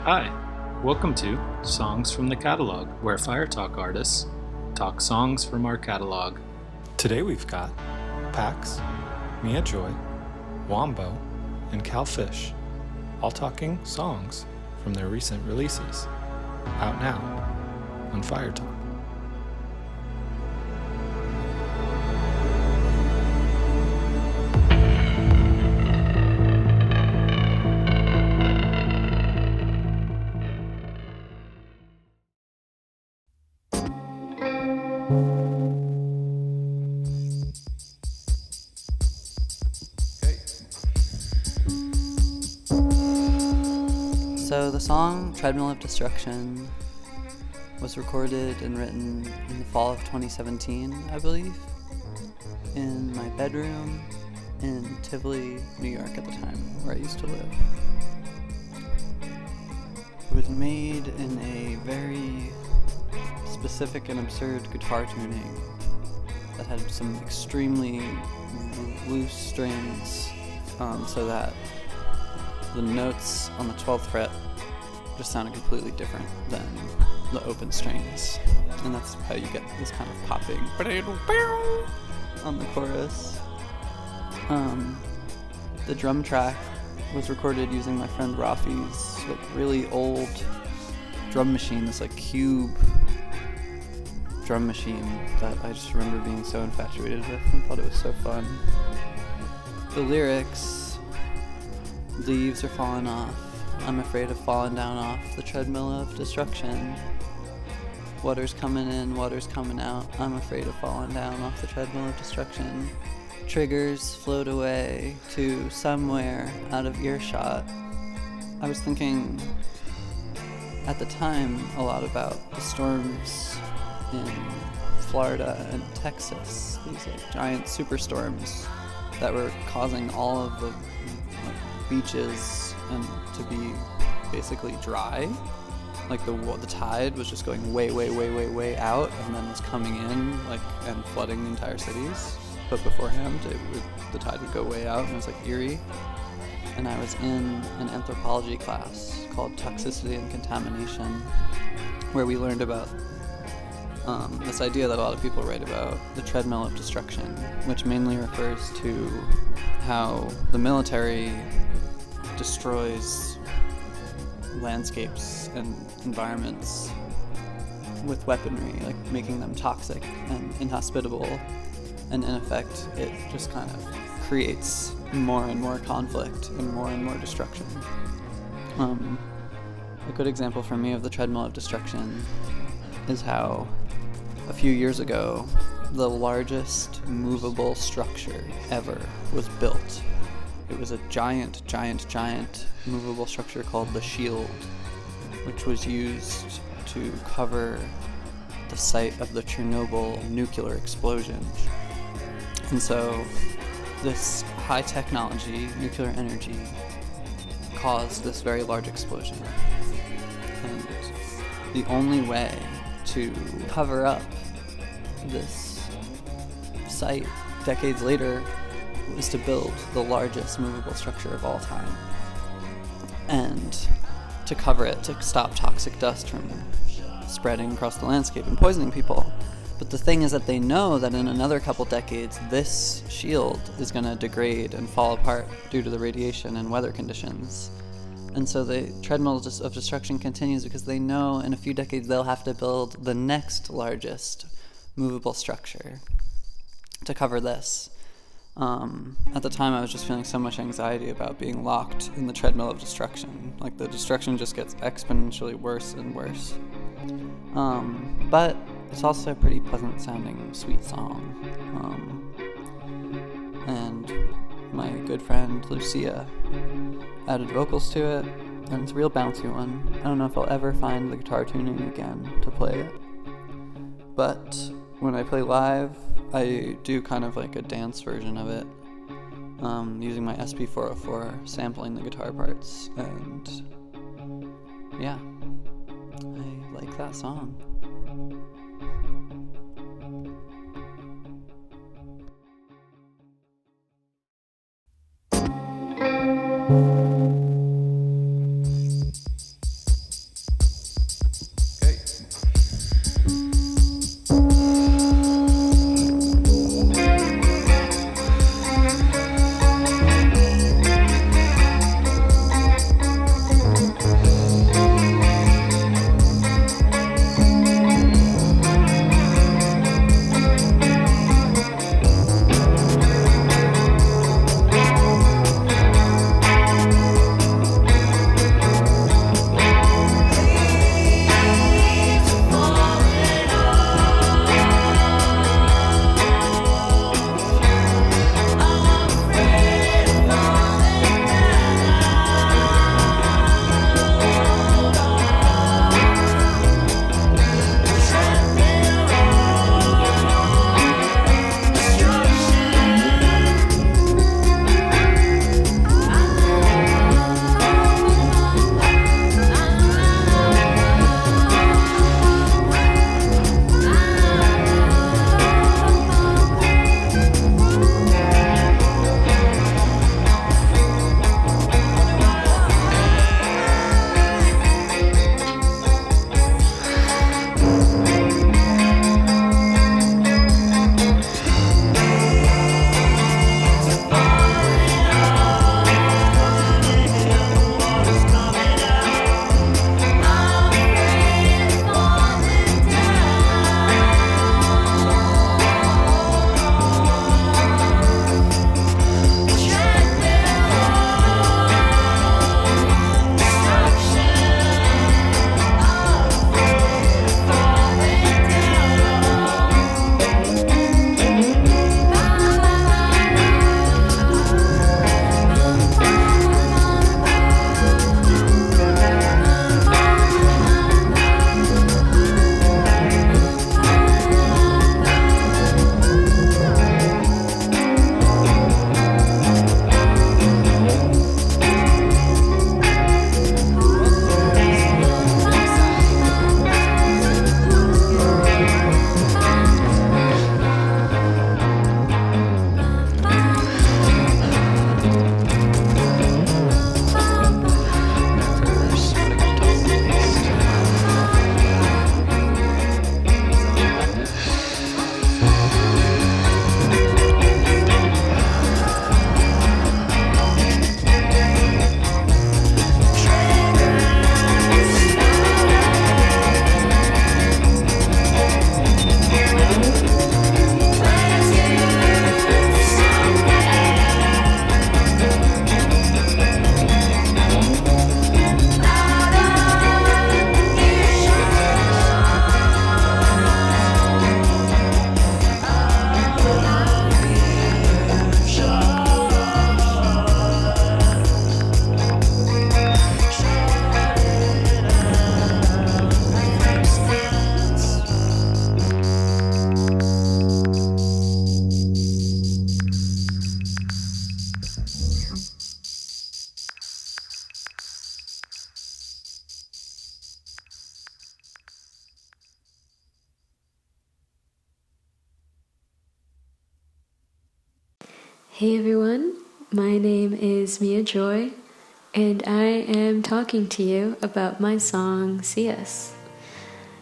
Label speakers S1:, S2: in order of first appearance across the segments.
S1: Hi, welcome to Songs from the Catalog, where Fire Talk artists talk songs from our catalog.
S2: Today we've got Pax, Mia Joy, Wombo, and Cal Fish, all talking songs from their recent releases, out now on Fire Talk.
S3: So the song Treadmill of Destruction was recorded and written in the fall of 2017, I believe, in my bedroom in Tivoli, New York at the time, where I used to live. It was made in a very specific and absurd guitar tuning that had some extremely loose strings, so that the notes on the 12th fret just sounded completely different than the open strings. And that's how you get this kind of popping on the chorus. The drum track was recorded using my friend Rafi's really old drum machine, this cube drum machine that I just remember being so infatuated with and thought it was so fun. The lyrics: leaves are falling off, I'm afraid of falling down off the treadmill of destruction. Water's coming in, water's coming out, I'm afraid of falling down off the treadmill of destruction. Triggers float away to somewhere out of earshot. I was thinking at the time a lot about the storms in Florida and Texas, these giant superstorms that were causing all of the beaches and to be basically dry. The tide was just going way out, and then was coming in and flooding the entire cities. But beforehand, the tide would go way out, and it was eerie. And I was in an anthropology class called Toxicity and Contamination, where we learned about this idea that a lot of people write about, the treadmill of destruction, which mainly refers to how the military destroys landscapes and environments with weaponry, making them toxic and inhospitable, and in effect it just kind of creates more and more conflict and more destruction. A good example for me of the treadmill of destruction is how a few years ago the largest movable structure ever was built. It was a giant movable structure called the Shield, which was used to cover the site of the Chernobyl nuclear explosion. And so this high technology, nuclear energy, caused this very large explosion. And the only way to cover up this site decades later was to build the largest movable structure of all time, and to cover it, to stop toxic dust from spreading across the landscape and poisoning people. But the thing is that they know that in another couple decades, this shield is going to degrade and fall apart due to the radiation and weather conditions. And so the treadmill of destruction continues because they know in a few decades they'll have to build the next largest movable structure to cover this. At the time I was just feeling so much anxiety about being locked in the treadmill of destruction. The destruction just gets exponentially worse and worse. But it's also a pretty pleasant sounding, sweet song. And my good friend Lucia added vocals to it, and it's a real bouncy one. I don't know if I'll ever find the guitar tuning again to play it. But when I play live, I do kind of a dance version of it, using my SP404, sampling the guitar parts, and yeah, I like that song.
S4: Hey everyone, my name is Mia Joy, and I am talking to you about my song CS.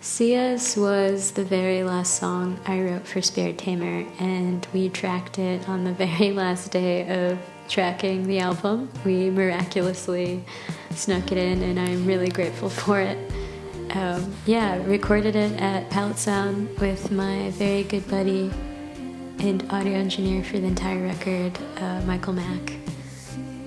S4: CS was the very last song I wrote for Spirit Tamer, and we tracked it on the very last day of tracking the album. We miraculously snuck it in, and I'm really grateful for it. Recorded it at Palette Sound with my very good buddy and audio engineer for the entire record, Michael Mack.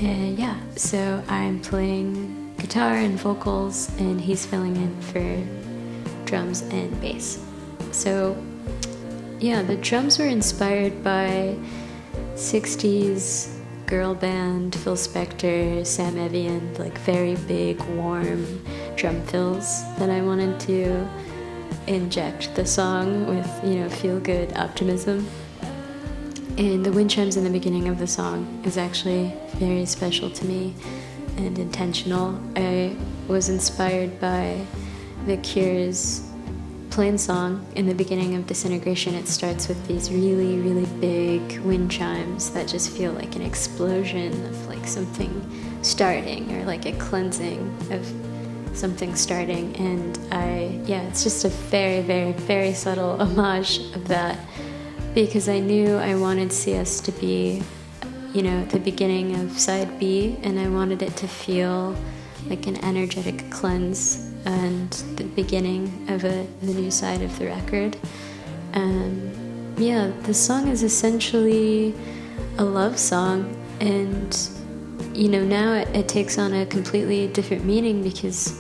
S4: And so I'm playing guitar and vocals, and he's filling in for drums and bass. So the drums were inspired by 60s girl band, Phil Spector, Sam Evian, like very big, warm drum fills that I wanted to inject the song with, feel-good optimism. And the wind chimes in the beginning of the song is actually very special to me and intentional. I was inspired by The Cure's Plain Song. In the beginning of Disintegration, it starts with these really, really big wind chimes that just feel like an explosion of like something starting, or like a cleansing of something starting. And it's just a very, very, very subtle homage of that, because I knew I wanted CS to be, the beginning of side B, and I wanted it to feel like an energetic cleanse and the beginning of the new side of the record. The song is essentially a love song, and now it takes on a completely different meaning, because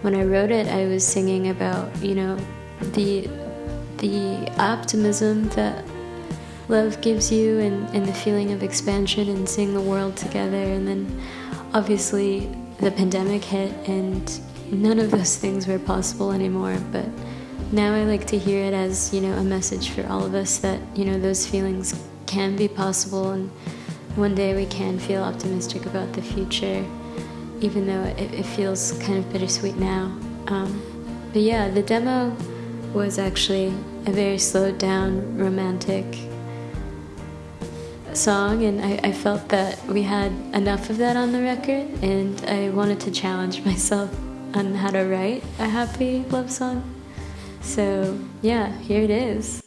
S4: when I wrote it, I was singing about the optimism that love gives you, and the feeling of expansion and seeing the world together. And then obviously the pandemic hit, and none of those things were possible anymore. But now I like to hear it as, a message for all of us that, those feelings can be possible, and one day we can feel optimistic about the future, even though it feels kind of bittersweet now. The demo was actually a very slowed down, romantic song, and I felt that we had enough of that on the record, and I wanted to challenge myself on how to write a happy love song. So here it is.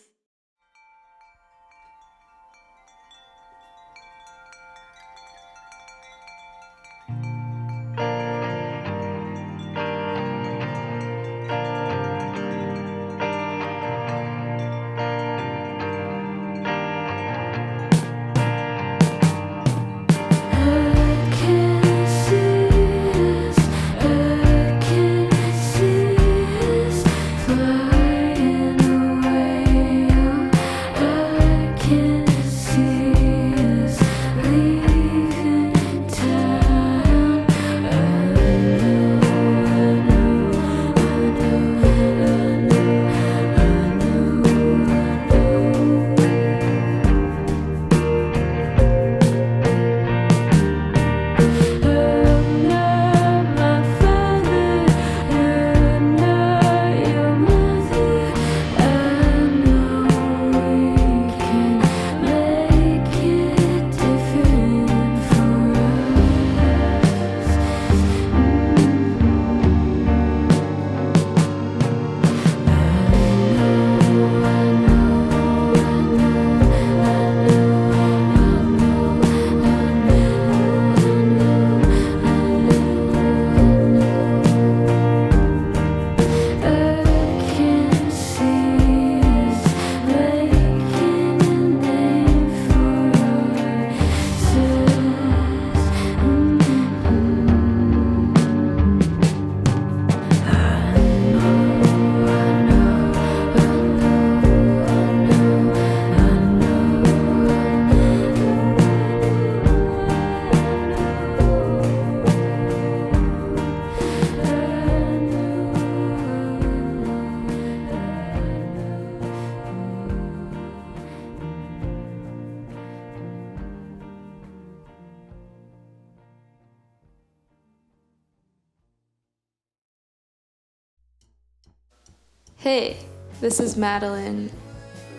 S4: Hey, this is Madeline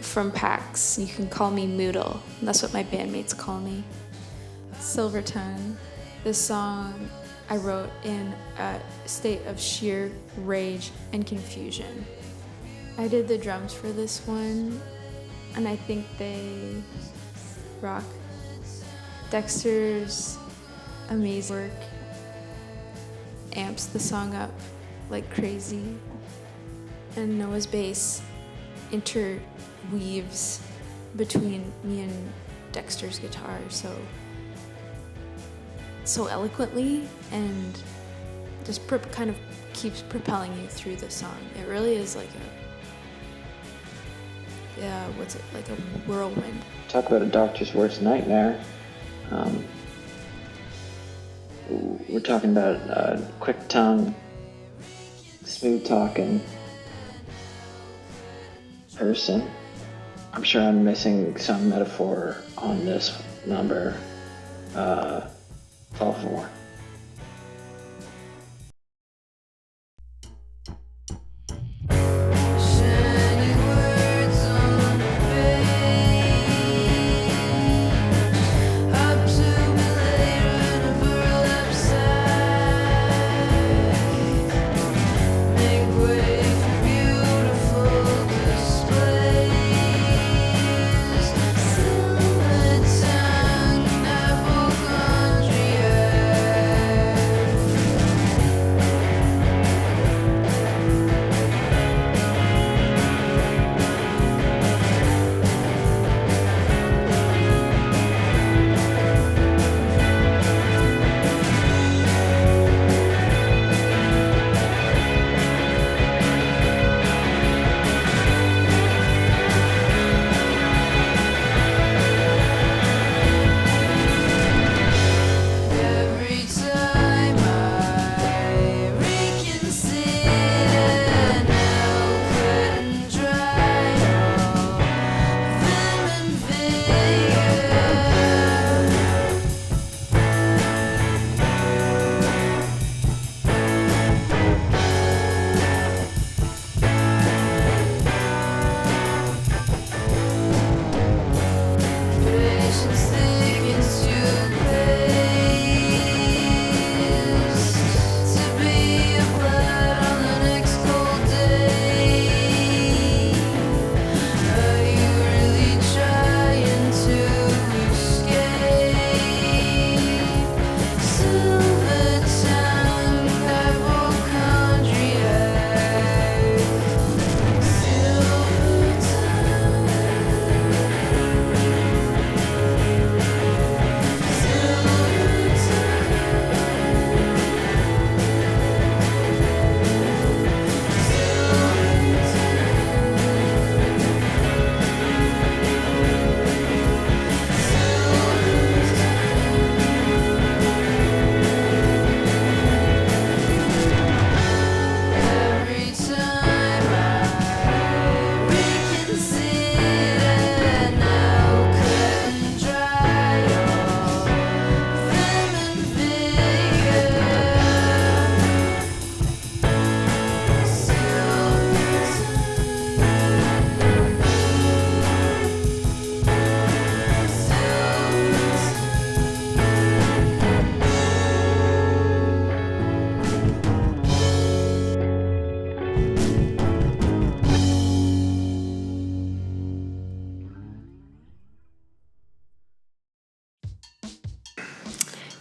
S5: from PAX. You can call me Moodle. That's what my bandmates call me. Silverton. This song I wrote in a state of sheer rage and confusion. I did the drums for this one, and I think they rock. Dexter's amazing work amps the song up like crazy, and Noah's bass interweaves between me and Dexter's guitar so eloquently, and just kind of keeps propelling you through the song. It really is like like a whirlwind.
S6: Talk about a doctor's worst nightmare. We're talking about a quick tongue, smooth talking person. I'm sure I'm missing some metaphor on this number. Fall for more.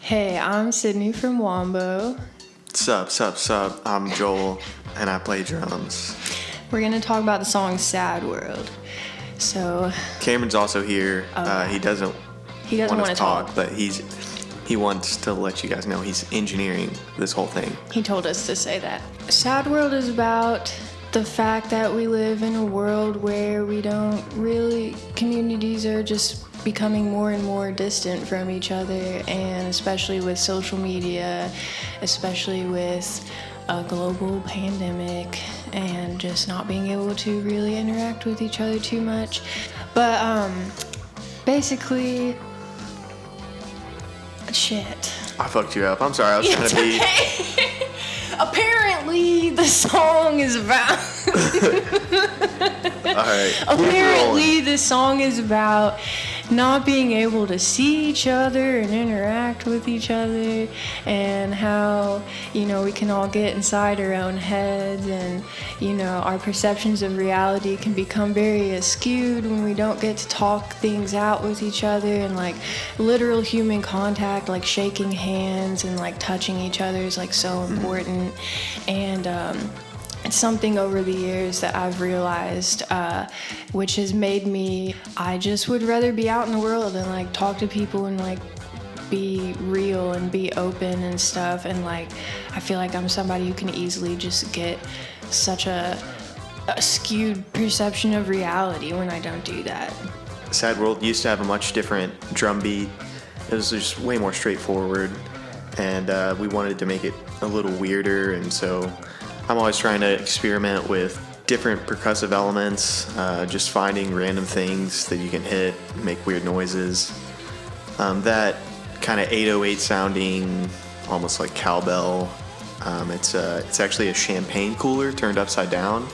S7: Hey, I'm Sydney from Wombo.
S8: Sup. I'm Joel, and I play drums.
S7: We're going to talk about the song Sad World. So
S8: Cameron's also here. He doesn't want to talk, but he wants to let you guys know he's engineering this whole thing.
S7: He told us to say that. Sad World is about the fact that we live in a world where communities are just becoming more and more distant from each other, and especially with social media, especially with a global pandemic, and just not being able to really interact with each other too much. But basically, shit.
S8: I fucked you up. I'm sorry. I was trying to be.
S7: Apparently, the song is about.
S8: right.
S7: Apparently, this song is about not being able to see each other and interact with each other, and how, we can all get inside our own heads, and, our perceptions of reality can become very askewed when we don't get to talk things out with each other, and like literal human contact, like shaking hands and like touching each other is like so important. And it's something over the years that I've realized, which has made me, I just would rather be out in the world and like talk to people and like be real and be open and stuff. And like, I feel like I'm somebody who can easily just get such a skewed perception of reality when I don't do that.
S8: Sad World used to have a much different drum beat. It was just way more straightforward, and we wanted to make it a little weirder, and so I'm always trying to experiment with different percussive elements, just finding random things that you can hit, make weird noises. That kind of 808 sounding, almost like cowbell. It's actually a champagne cooler turned upside down.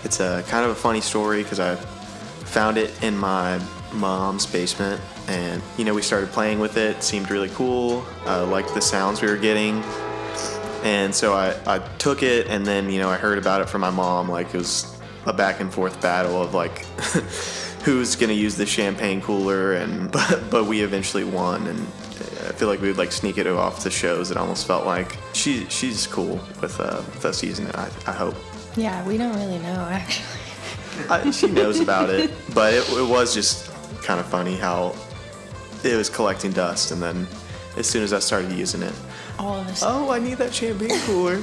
S8: It's a kind of a funny story because I found it in my mom's basement, and we started playing with it. It seemed really cool. Liked the sounds we were getting. And so I took it, and then, I heard about it from my mom. Like, it was a back and forth battle of like who's gonna use the champagne cooler, but we eventually won, and I feel like we would like sneak it off to shows. It almost felt like she's cool with us using it, I hope.
S7: Yeah, we don't really know, actually.
S8: She knows about it, but it was just kind of funny how it was collecting dust, and then as soon as I started using it,
S7: all of us.
S8: Oh, I need that champagne cooler.